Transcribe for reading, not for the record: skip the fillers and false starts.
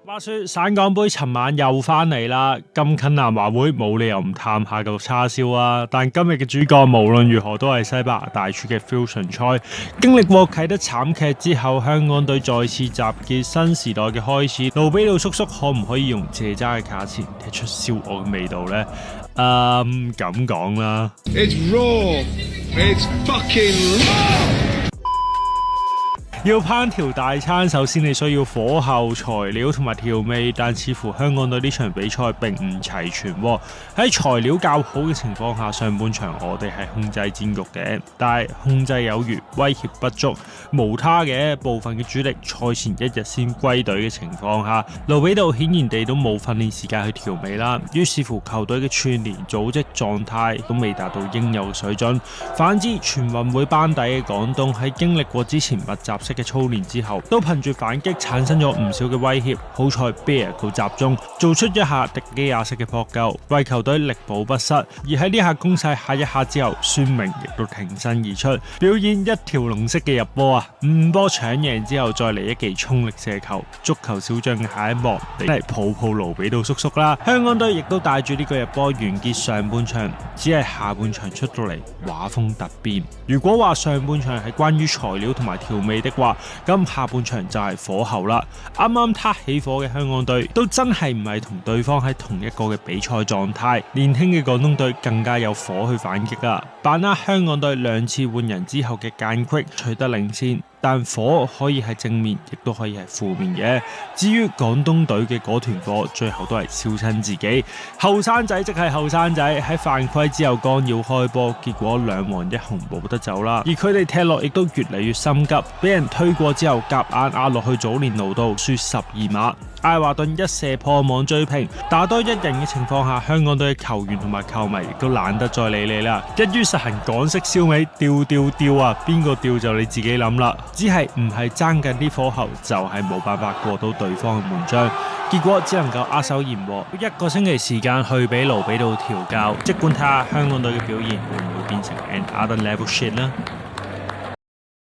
話說省港杯尋晚又翻嚟啦，咁近南華會冇理由唔探下個叉燒啊！但今日嘅主角無論如何都係西班牙大廚嘅 Fusion 菜。經歷過啟德慘劇之後，香港隊再次集結，新時代嘅開始。盧比道叔叔可唔可以用蔗渣嘅價錢踢出燒鵝嘅味道呢？咁講啦。It's raw. It's fucking raw. 要烹調大餐，首先你需要火候、材料同埋調味，但似乎香港隊呢場比賽並唔齊全喎。喺材料較好嘅情況下，上半場我哋係控制戰局嘅，但係控制有餘，威脅不足。無他嘅部分嘅主力賽前一日先歸隊嘅情況下，盧比道顯然地都冇訓練時間去調味啦。於是乎球隊嘅串聯組織狀態都未達到應有嘅水準。反之，全運會班底嘅廣東喺經歷過之前密集嘅操練之後，都憑住反擊產生咗唔少嘅威脅。好彩 Bear 佢集中做出一下迪基亞式嘅撲救，為球隊力保不失。而喺呢下攻勢下一下之後，孫明亦都挺身而出，表演一條龍式嘅入波啊！5波搶贏之後，再嚟一記衝力射球。足球小將嘅下一幕，你嚟抱抱盧比道叔叔啦！香港隊亦都帶住呢個入波完結上半場，只係下半場出到嚟畫風突變。如果話上半場係關於材料同埋調味的話，咁下半場就係火候啦。啱啱撻起火嘅香港隊都真係唔係同對方喺同一個嘅比賽狀態，年輕嘅廣東隊更加有火去反擊啦。把握香港隊2次換人之後嘅間隙取得領先。但火可以係正面，亦都可以係負面嘅。至於廣東隊嘅嗰團火，最後都係燒親自己。後生仔即係後生仔，喺犯規之後干擾開波，結果2黃1紅冇得走啦。而佢哋踢落亦都越嚟越心急，俾人推過之後夾硬壓落去祖連奴度，輸12碼。艾華頓一射破網追平，打多一人嘅情況下，香港隊嘅球員同埋球迷亦都懶得再理你啦。一於實行港式燒味，吊啊！邊個吊就你自己諗啦。只係唔係爭緊啲火候，就係冇辦法過到對方嘅門將，結果只能夠握手言和。1個星期時間去俾盧比道調教，即管睇下香港隊嘅表現會唔會變成 another level shit 啦。